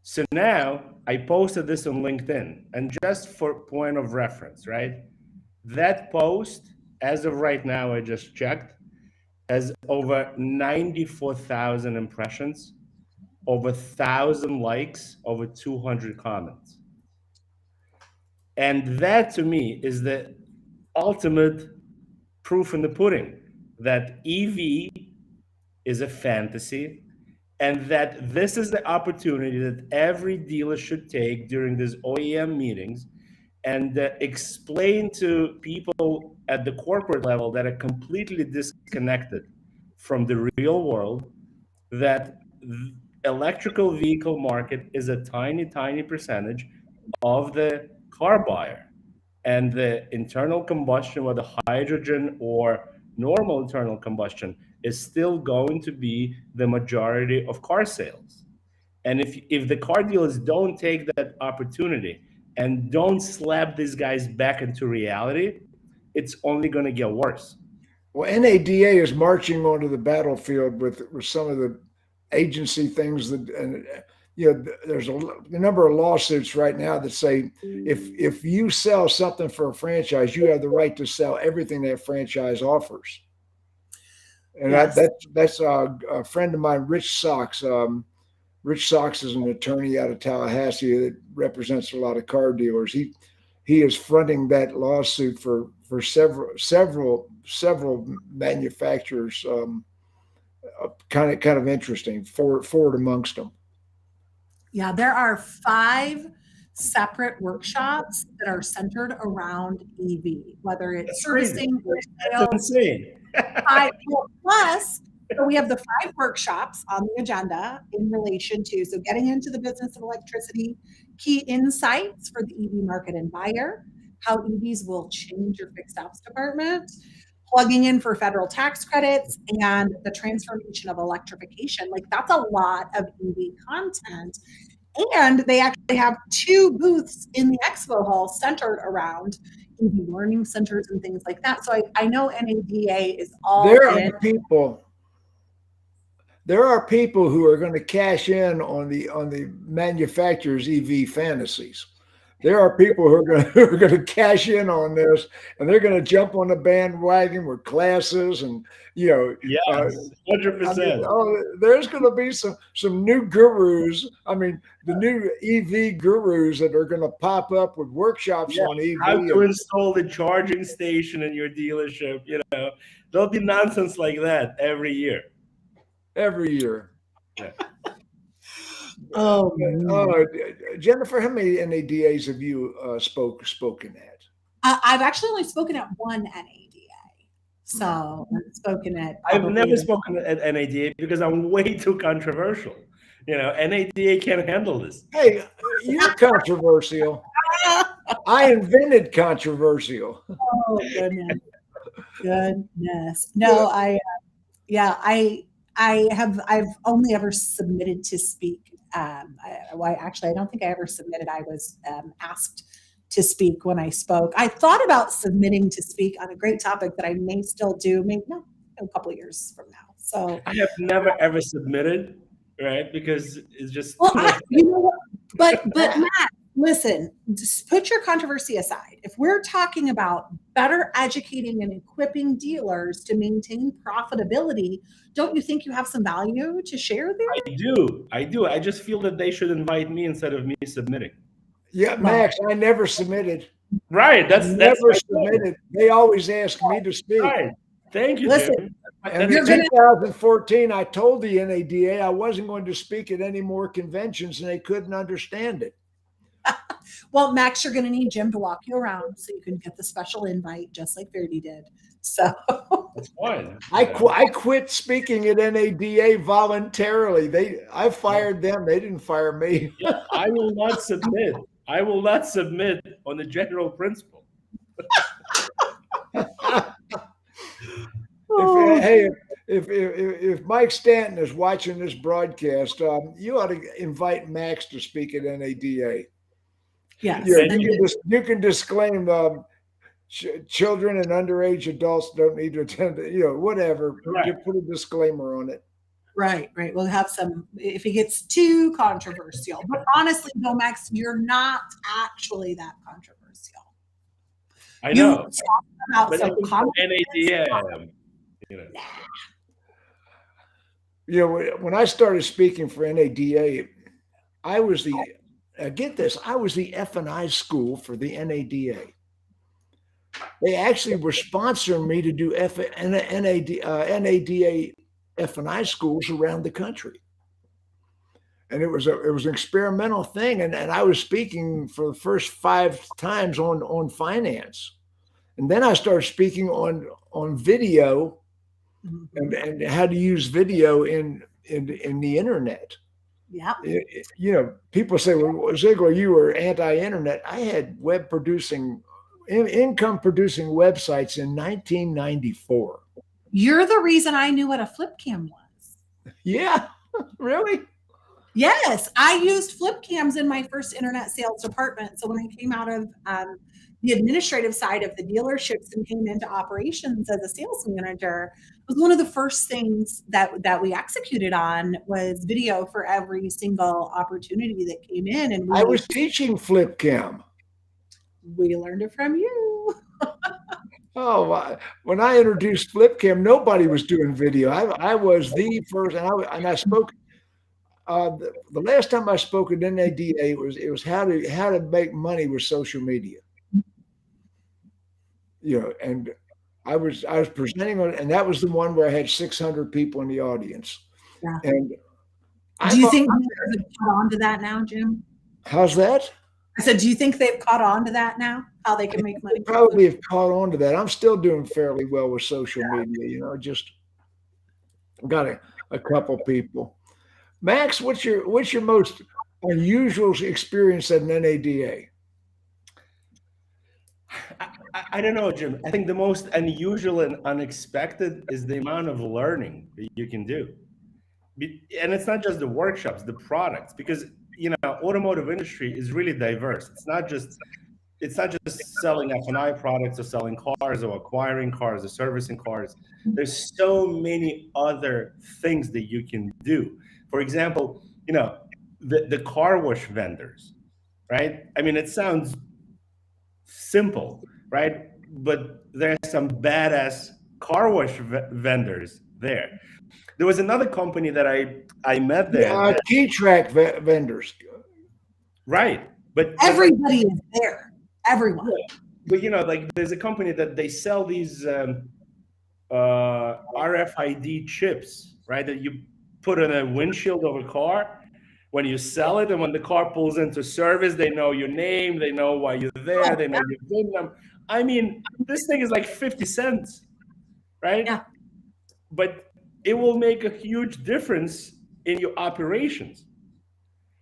So now I posted this on LinkedIn, and just for point of reference, right? That post, as of right now, I just checked, has over 94,000 impressions, over 1,000 likes, over 200 comments. And that to me is the ultimate proof in the pudding that EV is a fantasy, and that this is the opportunity that every dealer should take during these OEM meetings and explain to people at the corporate level that are completely disconnected from the real world that the electrical vehicle market is a tiny, tiny percentage of the car buyer. And the internal combustion, whether hydrogen or normal internal combustion, is still going to be the majority of car sales. And if the car dealers don't take that opportunity and don't slap these guys back into reality, it's only going to get worse. Well, NADA is marching onto the battlefield with some of the agency things that, and there's a number of lawsuits right now that say if you sell something for a franchise, you have the right to sell everything that franchise offers. And yes. That's a friend of mine, Rich Sox. Rich Sox is an attorney out of Tallahassee that represents a lot of car dealers. He is fronting that lawsuit for several manufacturers. Kind of interesting. Ford amongst them. Yeah, there are 5 separate workshops that are centered around EV, whether it's servicing or sales. That's insane. Plus, so we have the 5 workshops on the agenda in relation to, so getting into the business of electricity, key insights for the EV market and buyer, how EVs will change your fixed ops department, plugging in for federal tax credits, and the transformation of electrification. Like, that's a lot of EV content. And they actually have 2 booths in the expo hall centered around EV learning centers and things like that. So I know NADA is all There in. are people. There are people who are going to cash in on the manufacturer's EV fantasies. There are people who are going to cash in on this, and they're going to jump on the bandwagon with classes, and Yes, I mean, 100%. there's going to be some new gurus. I mean, the new EV gurus that are going to pop up with workshops on EV. How to install the charging station in your dealership. There'll be nonsense like that every year. Every year. Yeah. Oh, Jennifer, how many NADAs have you spoken at? I've actually only spoken at one NADA. So I've spoken at. I've never spoken at NADA because I'm way too controversial. NADA can't handle this. Hey, you're controversial. I invented controversial. Oh, goodness. No, I've only ever submitted to speak. I don't think I ever submitted. I was asked to speak when I spoke. I thought about submitting to speak on a great topic that I may still do, maybe not a couple of years from now. So I have never ever submitted, right? Because it's just but Matt, listen, just put your controversy aside. If we're talking about better educating and equipping dealers to maintain profitability, don't you think you have some value to share there? I do. I just feel that they should invite me instead of me submitting. Yeah, Max, I never submitted. Right. That's never submitted. They always ask me to speak. Right. Thank you, Listen, Jim. And in 2014, I told the NADA I wasn't going to speak at any more conventions, and they couldn't understand it. Well, Max, you're going to need Jim to walk you around so you can get the special invite, just like Verdi did. So that's fine. I quit speaking at NADA voluntarily. I fired them. They didn't fire me. Yeah, I will not submit. I will not submit on the general principle. If Mike Stanton is watching this broadcast, you ought to invite Max to speak at NADA. Yes. You can disclaim children and underage adults don't need to attend, whatever. Right. You put a disclaimer on it. Right. We'll have some, if it gets too controversial. But honestly, though, Max, you're not actually that controversial. I know. About but some NADA, when I started speaking for NADA, I was the F&I school for the NADA. They actually were sponsoring me to do NADA F&I schools around the country. And it was an experimental thing. And I was speaking for the first 5 times on finance. And then I started speaking on video and how to use video in the internet. Yeah. People say, well, Ziegler, you were anti-internet. I had income producing websites in 1994. You're the reason I knew what a flip cam was. Yeah, really? Yes, I used flip cams in my first internet sales department. So when I came out of the administrative side of the dealerships and came into operations as a sales manager, it was one of the first things that we executed on was video for every single opportunity that came in. And I was teaching flip cam. We learned it from you. When I introduced flip cam, nobody was doing video. I was the first, and I spoke. The last time I spoke at NADA, it was how to make money with social media. And I was presenting on, and that was the one where I had 600 people in the audience. Yeah. And do you think they've caught on to that now, Jim? How's that? I said, do you think they've caught on to that now? How they can make money? They probably have caught on to that. I'm still doing fairly well with social media. Just got a couple people. Max, what's your most unusual experience at an NADA? I don't know, Jim. I think the most unusual and unexpected is the amount of learning that you can do. And it's not just the workshops, the products, because automotive industry is really diverse. It's not just it's not just selling F&I products or selling cars or acquiring cars or servicing cars. There's so many other things that you can do. For example, the car wash vendors, right? I mean, it sounds simple, right? But there's some badass car wash vendors there. There was another company that I met there. Key track vendors. Right. But everybody is there. Everyone. But like there's a company that they sell these RFID chips, right? That you put on a windshield of a car when you sell it, and when the car pulls into service, they know your name, they know why you're there, they know your VIN number. I mean, this thing is like 50 cents, right? Yeah. But it will make a huge difference in your operations.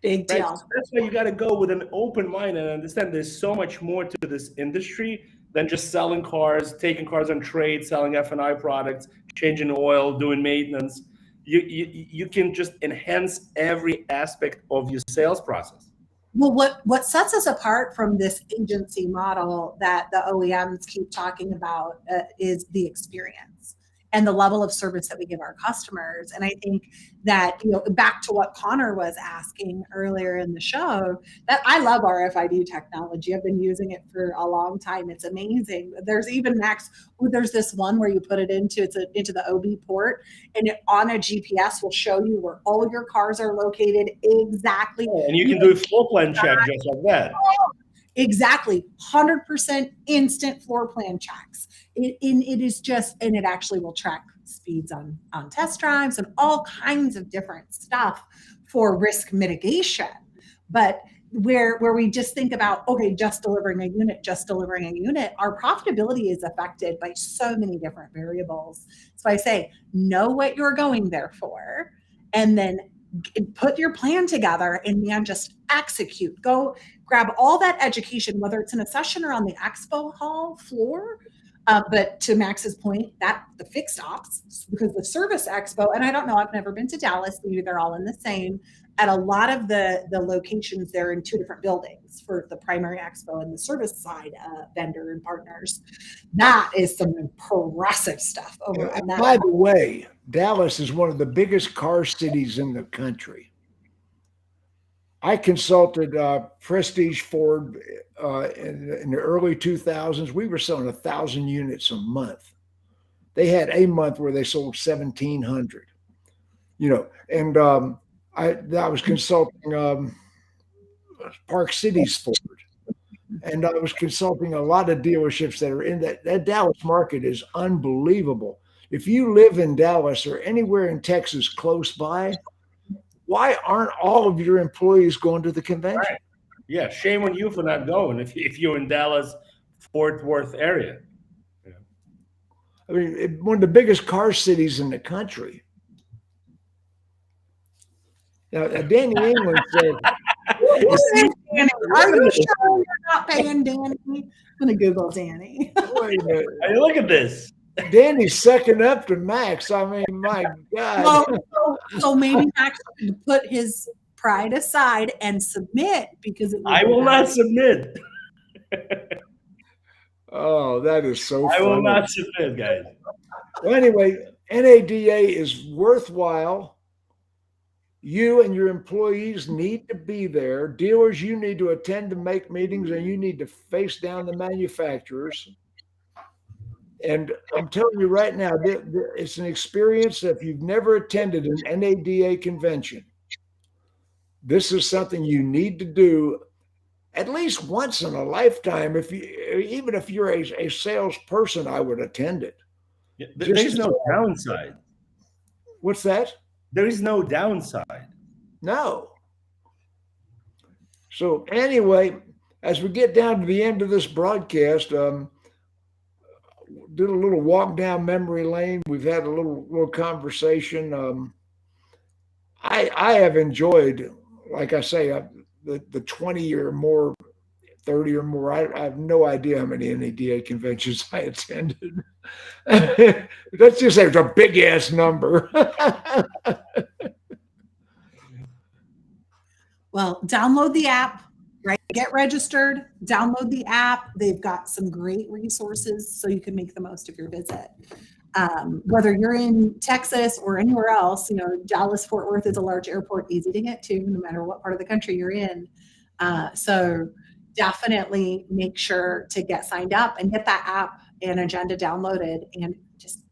Big deal. Right? So that's why you got to go with an open mind and understand there's so much more to this industry than just selling cars, taking cars on trade, selling F&I products, changing oil, doing maintenance. You can just enhance every aspect of your sales process. Well, what sets us apart from this agency model that the OEMs keep talking about is the experience and the level of service that we give our customers. And I think that, back to what Connor was asking earlier in the show, that I love RFID technology. I've been using it for a long time. It's amazing. There's even, Max, there's this one where you put it into the OB port, and it on a GPS will show you where all your cars are located exactly. And you can do a floor plan check just like that. Exactly. 100% instant floor plan checks. It is just, and it actually will track speeds on test drives and all kinds of different stuff for risk mitigation. But where we just think about, okay, just delivering a unit, our profitability is affected by so many different variables. So I say, know what you're going there for, and then put your plan together and just execute. Go grab all that education, whether it's in a session or on the expo hall floor. But to Max's point, that the fixed ops, because the service expo, and I don't know, I've never been to Dallas, maybe they're all in the same. At a lot of the locations, they're in two different buildings for the primary expo and the service side vendor and partners. That is some impressive stuff over on that. By the way, Dallas is one of the biggest car cities in the country. I consulted Prestige Ford in the early 2000s. We were selling 1,000 units a month. They had a month where they sold 1,700. And I was consulting Park Cities Ford, and I was consulting a lot of dealerships that are in that Dallas market is unbelievable. If you live in Dallas or anywhere in Texas close by, why aren't all of your employees going to the convention? Right. Yeah, shame on you for not going if you're in Dallas, Fort Worth area. Yeah. I mean, one of the biggest car cities in the country. Now, Danny England said, Danny, are you sure you're not paying Danny? I'm going to Google Danny. wait a minute. Hey, look at this. Danny's second up to Max. I mean, my God. So maybe Max could put his pride aside and submit, because I will not submit. Oh, that is so funny. I will not submit, guys. Well, anyway, NADA is worthwhile. You and your employees need to be there. Dealers, you need to attend to make meetings, and you need to face down the manufacturers. And I'm telling you right now, it's an experience that if you've never attended an NADA convention, this is something you need to do at least once in a lifetime. Even if you're a salesperson, I would attend it. Yeah, there's no downside. What's that? There is no downside. No. So anyway, as we get down to the end of this broadcast, did a little walk down memory lane. We've had a little conversation. I have enjoyed, like I say, the 20 or more, 30 or more. I have no idea how many NADA conventions I attended. Let's just say it's a big ass number. Well, download the app, right? Get registered, download the app. They've got some great resources so you can make the most of your visit. Whether you're in Texas or anywhere else, Dallas, Fort Worth is a large airport, easy to get to, no matter what part of the country you're in. So definitely make sure to get signed up and get that app and agenda downloaded, and just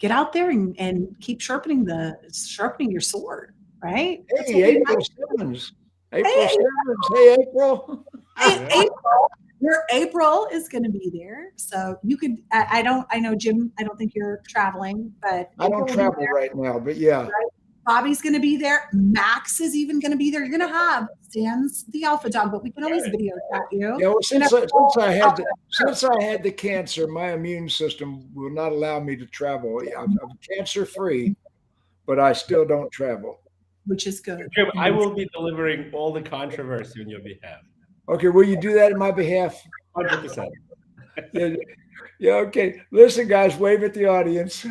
get out there and keep sharpening your sword, right? Hey, April Simmons. April Simmons. Hey, April. Hey, April is going to be there, so you could. I know Jim. I don't think you're traveling, but I don't travel right now, but yeah. Right? Bobby's going to be there. Max is even going to be there. You're going to have Stan's the Alpha Dog, but we can always video chat you. Yeah, well, since I had the cancer, my immune system will not allow me to travel. I'm cancer free, but I still don't travel. Which is good. Jim, I will be delivering all the controversy on your behalf. Okay, will you do that in my behalf? 100%. Yeah, okay. Listen, guys, wave at the audience.